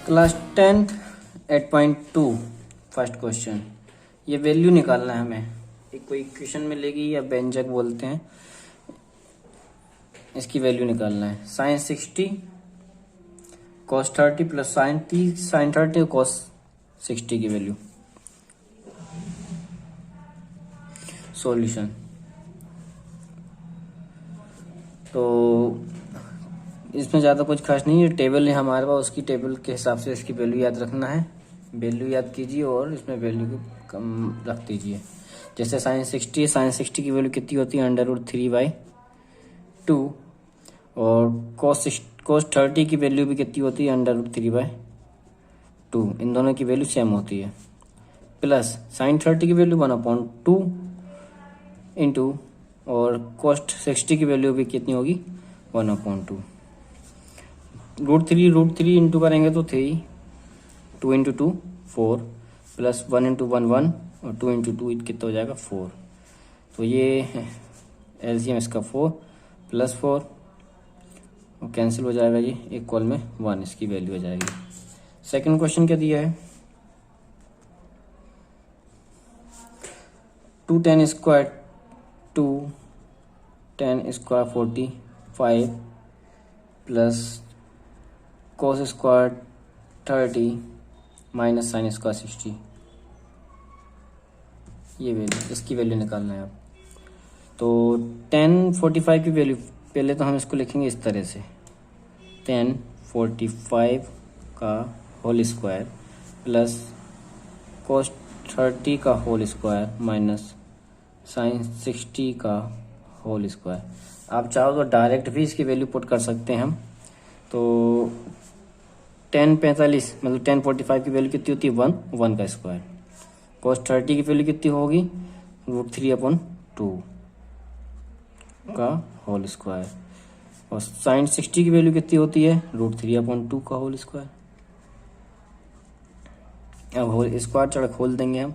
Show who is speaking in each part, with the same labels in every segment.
Speaker 1: Class 10th 8.2 first question. ये value निकालना है हमें। एक कोई इक्वेशन मिलेगी या व्यंजक बोलते हैं, इसकी वैल्यू निकालना है। साइन 60 कॉस 30 प्लस साइन 30 और कॉस 60 की वैल्यू। सॉल्यूशन तो इसमें ज़्यादा कुछ खास नहीं है। टेबल है हमारे पास, उसकी टेबल के हिसाब से इसकी वैल्यू याद रखना है। वैल्यू याद कीजिए और इसमें वैल्यू को कम रख दीजिए। जैसे साइन 60 की वैल्यू कितनी होती है, √3/2। और cos 30 की वैल्यू भी कितनी होती है, √3/2। इन दोनों की वैल्यू सेम होती है। प्लस साइन 30 की वैल्यू 1/2 इंटू और cos 60 की वैल्यू भी कितनी होगी, 1/2। √3 इंटू करेंगे तो 3, 2 इंटू 2 4, प्लस 1 इंटू 1 1 और 2 इंटू 2 कितना हो जाएगा 4। तो ये एलसीएम इसका 4 प्लस 4 और कैंसिल हो जाएगा, ये एक कॉल में 1 इसकी वैल्यू हो जाएगी। सेकंड क्वेश्चन क्या दिया है, 2 tan square 2 tan square 45 plus cos square 30 minus sine square 60। ये वैल्यू, इसकी वैल्यू निकालना है आप। तो tan 45 की वैल्यू, पहले तो हम इसको लिखेंगे इस तरह से, tan 45 का होल स्क्वायर प्लस cos 30 का होल स्क्वायर माइनस साइन 60 का होल स्क्वायर। आप चाहो तो डायरेक्ट भी इसकी वैल्यू पुट कर सकते हैं हम। तो tan 45 मतलब tan 45 की वैल्यू कितनी होती है, 1 का स्क्वायर। cos 30 की वैल्यू कितनी होगी, √3/2 का होल स्क्वायर। और साइन 60 की वैल्यू कितनी होती है, √3/2 का होल स्क्वायर। अब होल स्क्वायर चढ़ खोल देंगे हम,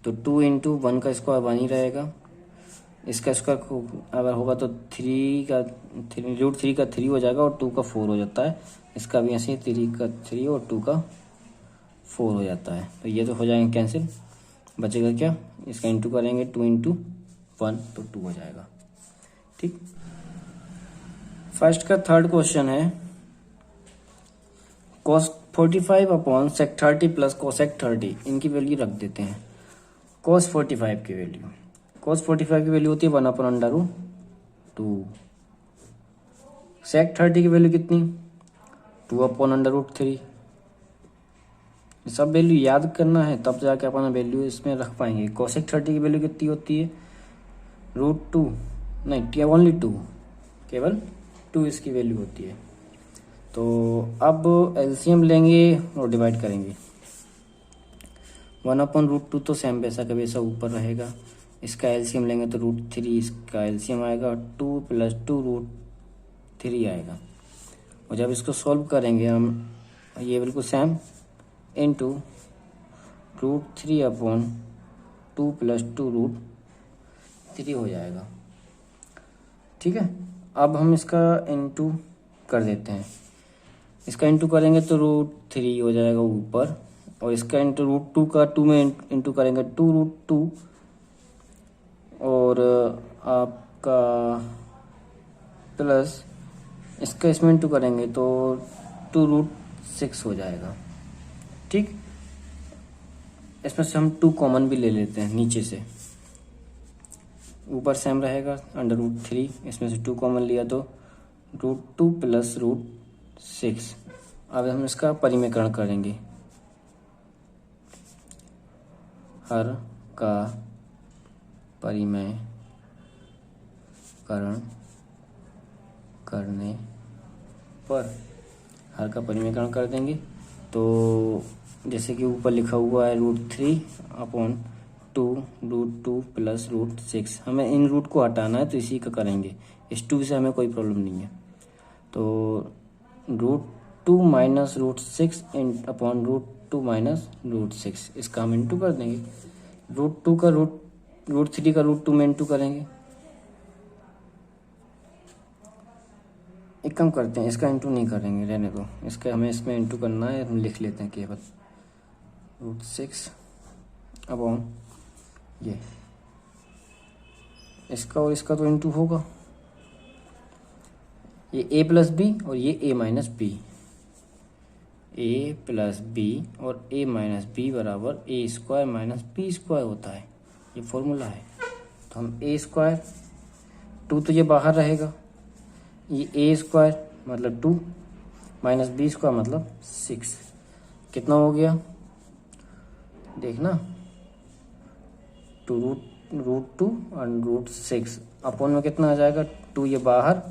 Speaker 1: तो 2 इंटू 1 का स्क्वायर 1 ही रहेगा। इसका स्क्वायर अगर होगा तो √3 का 3 हो जाएगा और 2 का 4 हो जाता है। इसका भी ऐसे ही 3 का 3 और 2 का 4 हो जाता है। तो ये तो हो जाएंगे कैंसिल, बचेगा क्या, इसका इंटू करेंगे 2 इंटू 1 तो 2 हो जाएगा। ठीक। फर्स्ट का थर्ड क्वेश्चन है, cos 45 upon sec 30 plus cosec 30, इनकी वैल्यू रख देते हैं। cos 45 की वैल्यू, cos 45 की वैल्यू होती है 1/√2। sec 30 की वैल्यू कितनी, 2/√3। सब वैल्यू याद करना है, तब जाके अपन वैल्यू इसमें रख पाएंगे। cosec 30 की वैल्यू कितनी होती है, √2 नहीं, ओनली 2, केवल 2 इसकी वैल्यू होती है। तो अब एलसीएम लेंगे और डिवाइड करेंगे। 1/√2 तो सेम वैसा का वैसा ऊपर रहेगा। इसका एलसीएम लेंगे तो √3 इसका एलसीएम आएगा और 2 + 2 √3 आएगा। और जब इसको सॉल्व करेंगे हम, ये बिल्कुल सेम, इंटू √3/2 + 2 √3 हो जाएगा। ठीक है। अब हम इसका इंटू कर देते हैं। इसका इंटू करेंगे तो √3 हो जाएगा ऊपर, और इसका इंटू √2 का 2 में इंटू करेंगे 2√2, और आपका प्लस इसका इसमें इंटू करेंगे तो 2√6 हो जाएगा। ठीक। इसमें से हम 2 कॉमन भी ले लेते हैं नीचे से, ऊपर सेम रहेगा √3, इसमें से 2 कॉमन लिया तो √2 + √6। अब हम इसका परिमेयकरण करेंगे। हर का परिमेयकरण करने पर, हर का परिमेयकरण कर देंगे तो जैसे कि ऊपर लिखा हुआ है √3/2 √2 + √6। हमें इन रूट को हटाना है तो इसी का करेंगे, इस 2 से हमें कोई प्रॉब्लम नहीं है। तो √2 - √6 अपॉन √2 - √6, इसका हम इंटू कर देंगे। √2 का √3 का √2 में इंटू करेंगे, एक काम करते हैं, इसका इंटू नहीं करेंगे, रहने दो, इसका हमें इसमें इंटू करना है, हम लिख लेते हैं केवल √6 अपॉन ये, इसका और इसका तो इंटू होगा, ये a प्लस बी और ये a minus B, a plus B और a माइनस बी बराबर a square minus B square होता है, ये फॉर्मूला है। तो हम a स्क्वायर, 2 तो ये बाहर रहेगा, ये a स्क्वायर मतलब 2 माइनस बी स्क्वायर मतलब 6, कितना हो गया देखना, √2 और √6 अपॉन में कितना आ जाएगा, 2 ये बाहर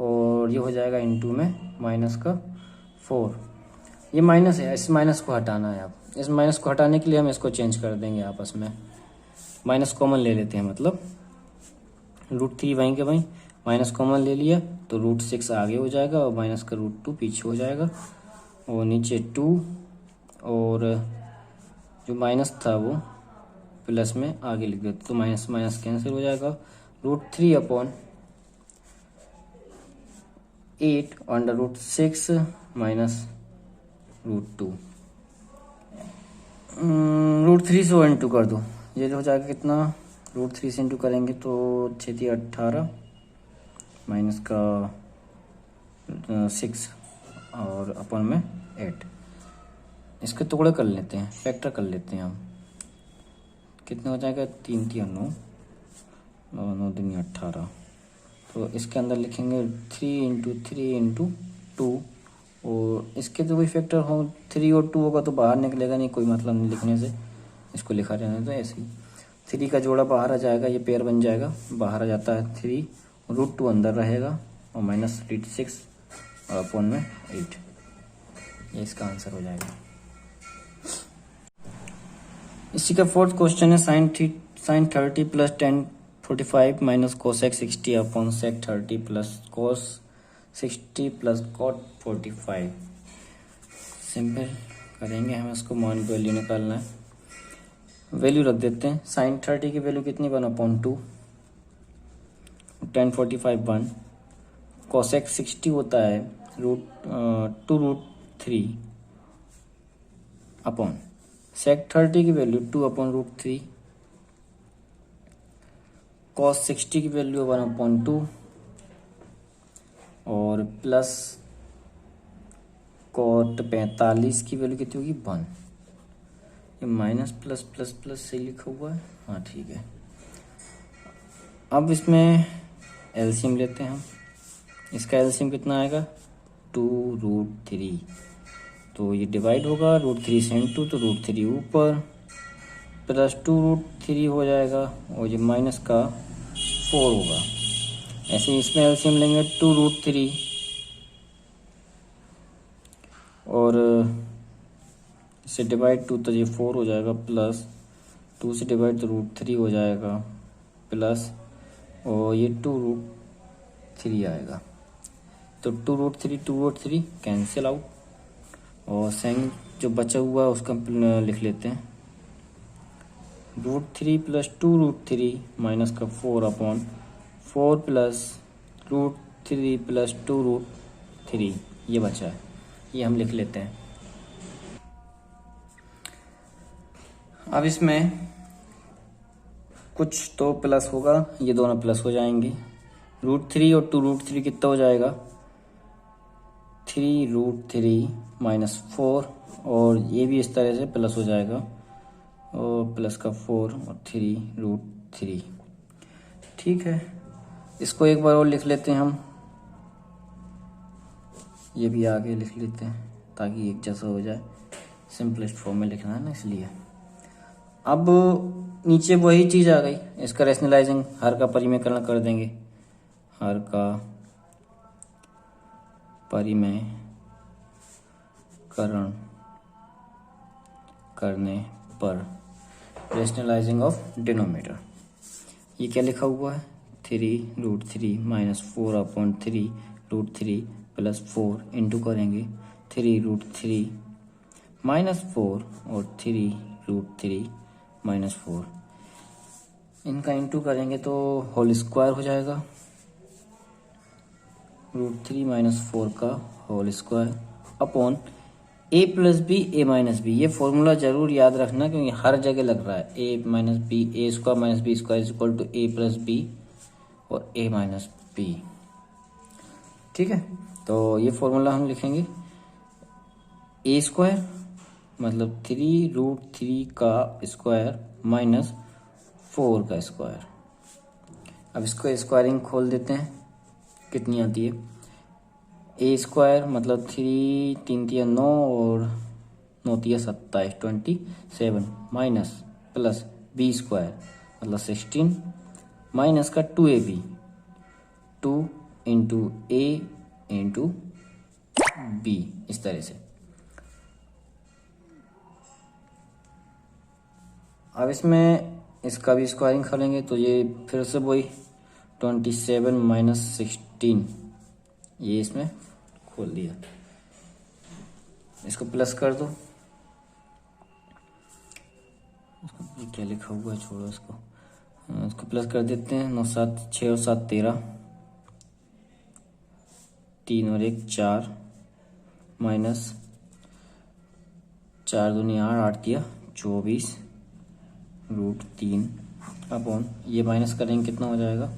Speaker 1: और ये हो जाएगा इनटू में माइनस का 4, ये माइनस है, इस माइनस को हटाना है। अब इस माइनस को हटाने के लिए हम इसको चेंज कर देंगे आपस में, माइनस कॉमन ले लेते हैं, मतलब √3 वहीं के वहीं, माइनस कॉमन ले लिया तो √6 आगे हो जाएगा और माइनस का √2 पीछे हो जाएगा, और नीचे 2 और जो माइनस था वो प्लस में आगे लिख देते तो माइनस माइनस कैंसिल हो जाएगा, √3 अपॉन 8 अंडर √6 माइनस √2, √3 से इंटू कर दो, ये हो जाएगा कितना, √3 से इंटू करेंगे तो 6 18 माइनस का 6 और अपन में 8, इसके टुकड़े कर लेते हैं, फैक्टर कर लेते हैं हम, कितना हो जाएगा, 3 3 9 और 9 3 18, तो इसके अंदर लिखेंगे 3 इंटू 3 इंटू 2, और इसके तो कोई फैक्टर हो 3 और 2 होगा तो बाहर निकलेगा नहीं, कोई मतलब नहीं लिखने से, इसको लिखा रहने तो ऐसे ही, 3 का जोड़ा बाहर आ जाएगा, ये पेयर बन जाएगा, बाहर आ जाता है 3, √2 अंदर रहेगा और माइनस √6 और अपॉन में 8, ये इसका आंसर हो जाएगा। इसी का फोर्थ क्वेश्चन है sin 30 plus tan 45 minus cosec 60 upon sec 30 plus cos 60 plus cot 45। Simple करेंगे हम इसको, मान की वैल्यू निकालना है, वैल्यू रख देते हैं, sin 30 की वैल्यू कितनी 1/2, tan 45 1, cosec 60 होता है 2√3 अपॉन sec 30 की वैल्यू 2/√3, cos 60 की वैल्यू 1/2 और प्लस cot 45 की वैल्यू कितनी होगी 1, ये माइनस प्लस प्लस प्लस से लिखा हुआ है, हाँ ठीक है। अब इसमें एलसीएम लेते हैं हम, इसका एलसीएम कितना आएगा 2√3, तो ये डिवाइड होगा, √3 से इंटू तो √3 ऊपर प्लस 2√3 हो जाएगा और ये माइनस का 4 होगा। ऐसे ही इसमें एलसीएम लेंगे 2√3 और इससे डिवाइड 2 तो ये 4 हो जाएगा, प्लस 2 से डिवाइड तो √3 हो जाएगा, प्लस और ये 2√3 आएगा, तो 2√3 कैंसिल आउट, और सेंग जो बचा हुआ है उसका लिख लेते हैं, √3 प्लस 2√3 माइनस का 4 अपॉन 4 प्लस √3 प्लस 2√3, ये बचा है, ये हम लिख लेते हैं। अब इसमें कुछ तो प्लस होगा, ये दोनों प्लस हो जाएंगे, √3 और 2√3 कितना हो जाएगा 3√3 माइनस 4, और ये भी इस तरह से प्लस हो जाएगा, और प्लस का 4 और 3√3, ठीक है। इसको एक बार और लिख लेते हैं हम, ये भी आगे लिख लेते हैं ताकि एक जैसा हो जाए, सिंपलेस्ट फॉर्म में लिखना है ना इसलिए। अब नीचे वही चीज़ आ गई, इसका रैशनलाइजिंग हर का परिमेयकरण कर देंगे, हर का परिमेयकरण करने पर रैशनलाइजिंग ऑफ डिनोमिनेटर, ये क्या लिखा हुआ है 3√3 माइनस 4/3√3 प्लस 4 इंटू करेंगे 3√3 माइनस 4 और 3√3 माइनस 4, इनका इंटू करेंगे तो होल स्क्वायर हो जाएगा, √3 माइनस 4 का whole square upon A plus B A minus B. ये फॉर्मूला जरूर याद रखना क्योंकि हर जगह लग रहा है। A minus B, A square minus B square is equal to A plus B और ए माइनस बी। ठीक है, तो ये फॉर्मूला हम लिखेंगे ए स्क्वायर मतलब 3√3 का स्क्वायर माइनस 4 का स्क्वायर। अब इसको स्क्वायरिंग खोल देते हैं, कितनी आती है। ए स्क्वायर मतलब 3 3 3 9 और 9 3 27 27 माइनस प्लस बी स्क्वायर मतलब 16 माइनस का 2ab 2 इंटू ए इंटू बी, इस तरह से। अब इसमें इसका भी स्क्वायरिंग करेंगे तो ये फिर से वही 27 माइनस 16 ये इसमें खोल दिया। इसको प्लस कर दो, ये क्या लिखा हुआ है छोड़ो इसको प्लस कर देते हैं। 9 7 6 और 7 13, 3 और 1 4 माइनस 4 दूनी 8 8 दिया 24 √3 अपॉन ये माइनस करेंगे कितना हो जाएगा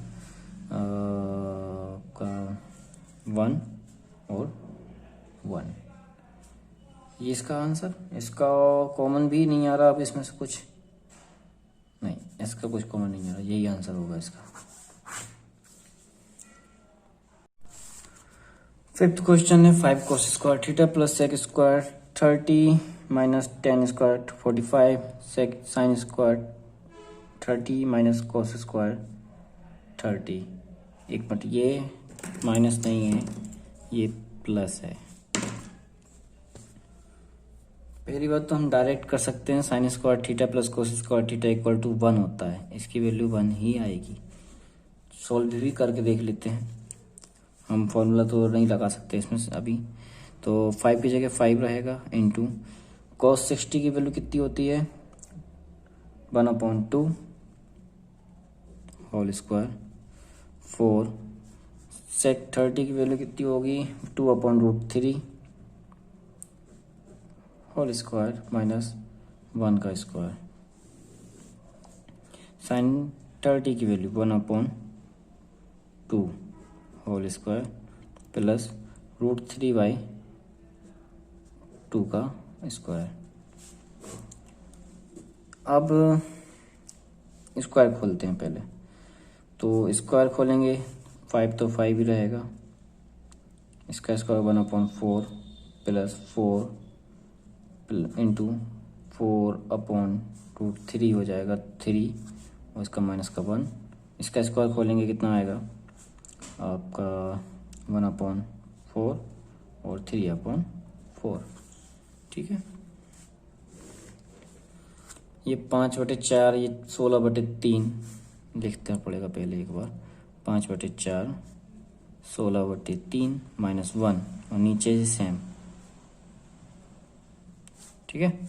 Speaker 1: का 1 और 1। ये इसका आंसर। इसका कॉमन भी नहीं आ रहा अब इसमें से कुछ नहीं, इसका कुछ कॉमन नहीं आ रहा, यही आंसर होगा इसका। फिफ्थ क्वेश्चन है 5 cos square theta plus sec square 30 minus 10 square 45 sec sine square 30 minus cos square 30। एक मिनट, ये माइनस नहीं है, ये प्लस है। पहली बात तो हम डायरेक्ट कर सकते हैं, sine square theta plus cos square theta equal to 1 होता है, इसकी वैल्यू 1 ही आएगी। सॉल्व भी करके देख लेते हैं, हम फॉर्मूला तो नहीं लगा सकते इसमें से अभी। तो 5 की जगह 5 रहेगा इंटू कॉस 60 की वैल्यू कितनी होती है 1/2 होल स्क्वायर 4 सेक 30 की वैल्यू कितनी होगी 2/√3 होल स्क्वायर माइनस 1 का स्क्वायर। साइन 30 की वैल्यू 1/2 होल स्क्वायर प्लस √3/2 का स्क्वायर। अब स्क्वायर खोलते हैं पहले, तो स्क्वायर खोलेंगे 5 तो 5 ही रहेगा, इसका स्क्वायर 1/4 प्लस 4 इंटू 4/√3 हो जाएगा 3 और इसका माइनस का 1। इसका स्क्वायर खोलेंगे कितना आएगा आपका 1/4 और 3/4। ठीक है, ये 5/4 ये 16/3 लिखते पड़ेगा पहले एक बार। 5/4 16/3 माइनस 1 और नीचे से सेम। ठीक है,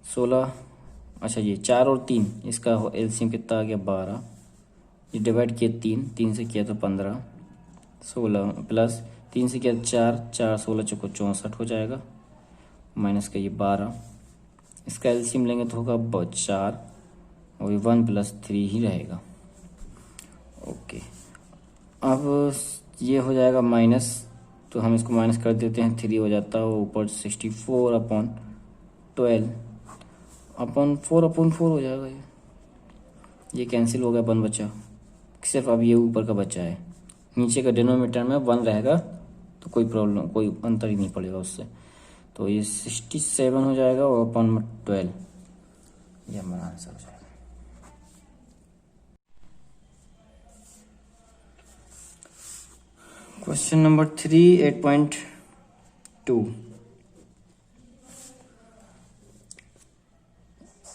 Speaker 1: 16 अच्छा ये 4 और 3 इसका एलसीएम कितना आ गया 12। ये डिवाइड किया 3 से किया तो 15 16 प्लस 3 से किया 4 4 16 चौको 64 हो जाएगा माइनस का ये 12। इसका एलसीएम लेंगे तो होगा 4 और ये 1 + 3 ही रहेगा। ओके, अब ये हो जाएगा माइनस, तो हम इसको माइनस कर देते हैं 3 हो जाता है ऊपर 64/12/4/4 हो जाएगा। ये कैंसिल हो गया, 1 बचा, सिर्फ अब ये ऊपर का बचा है। नीचे का डिनोमिनेटर में 1 रहेगा तो कोई प्रॉब्लम कोई अंतर ही नहीं पड़ेगा उससे। तो ये 67 हो जाएगा और 12 ये हमारा आंसर हो जाएगा। Question number 3 8.2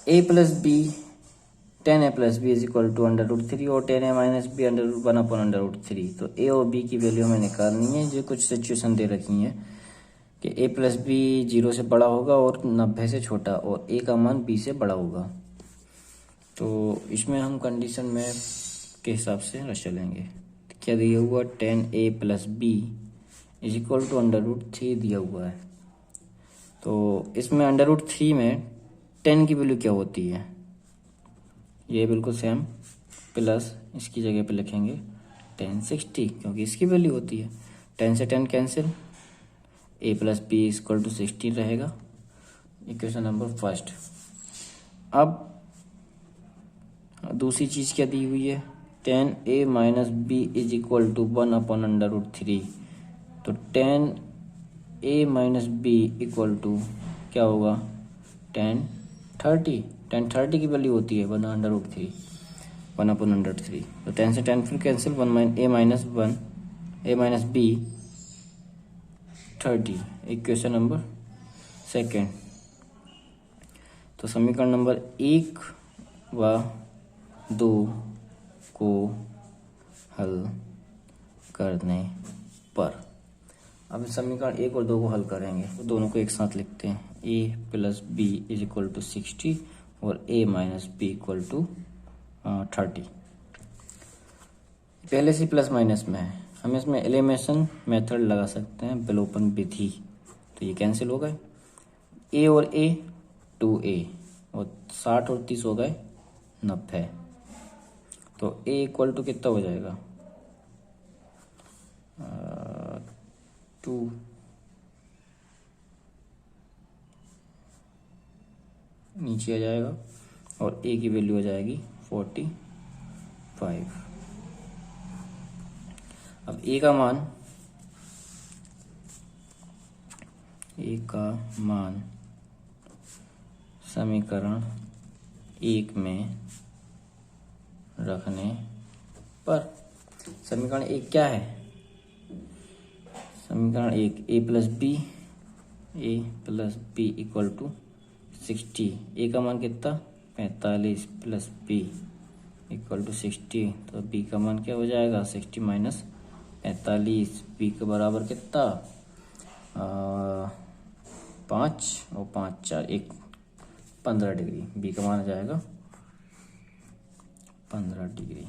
Speaker 1: a plus B 10a plus B is equal to √3 और 10a माइनस बी √1/√3। तो a और b की वैल्यू हमें निकालनी है। जो कुछ सिचुएशन दे रखी है कि a प्लस बी 0 से बड़ा होगा और 90 से छोटा और a का मान b से बड़ा होगा। तो इसमें हम कंडीशन में के हिसाब से चलेंगे। क्या दिया हुआ, 10a plus B is equal to √3 दिया हुआ है। तो इसमें √3 में 10 की वैल्यू क्या होती है, ये बिल्कुल सेम, प्लस इसकी जगह पे लिखेंगे 1060 क्योंकि इसकी वैल्यू होती है। 10 से 10 cancel, a plus B is equal to 16 रहेगा, इक्वेशन नंबर फर्स्ट। अब दूसरी चीज़ क्या दी हुई है, 10a minus B is equal to 1/√3। तो 10a minus B equal to क्या होगा, 1030। 1030 की वैल्यू होती है 1/√3, 1/√3। तो 10 से 10 फिर cancel, a minus B 30, equation number second. तो समीकरण नंबर 1 व 2 को हल करने पर, अब समीकरण 1 और 2 को हल करेंगे तो दोनों को एक साथ लिखते हैं, a plus B is equal to 60 और a minus B equal to 30। पहले से प्लस माइनस में है, हम इसमें एलिमिनेशन मेथड लगा सकते हैं, विलोपन विधि। तो ये कैंसिल हो गए, a और a 2a, और 60 और 30 हो गए 90। तो a इक्वल टू कितना हो जाएगा, 2 नीचे आ जाएगा और a की वैल्यू हो जाएगी 45। अब a का मान समीकरण 1 में रखने पर, समीकरण 1 क्या है, समीकरण 1 a plus B equal to 60। a का मान कितना, 45 प्लस b इक्वल टू 60। तो b का मान क्या हो जाएगा, 60 माइनस 45, b के बराबर कितना, 5 और 5 4 1 15 डिग्री, b का मान आ जाएगा 15 डिग्री।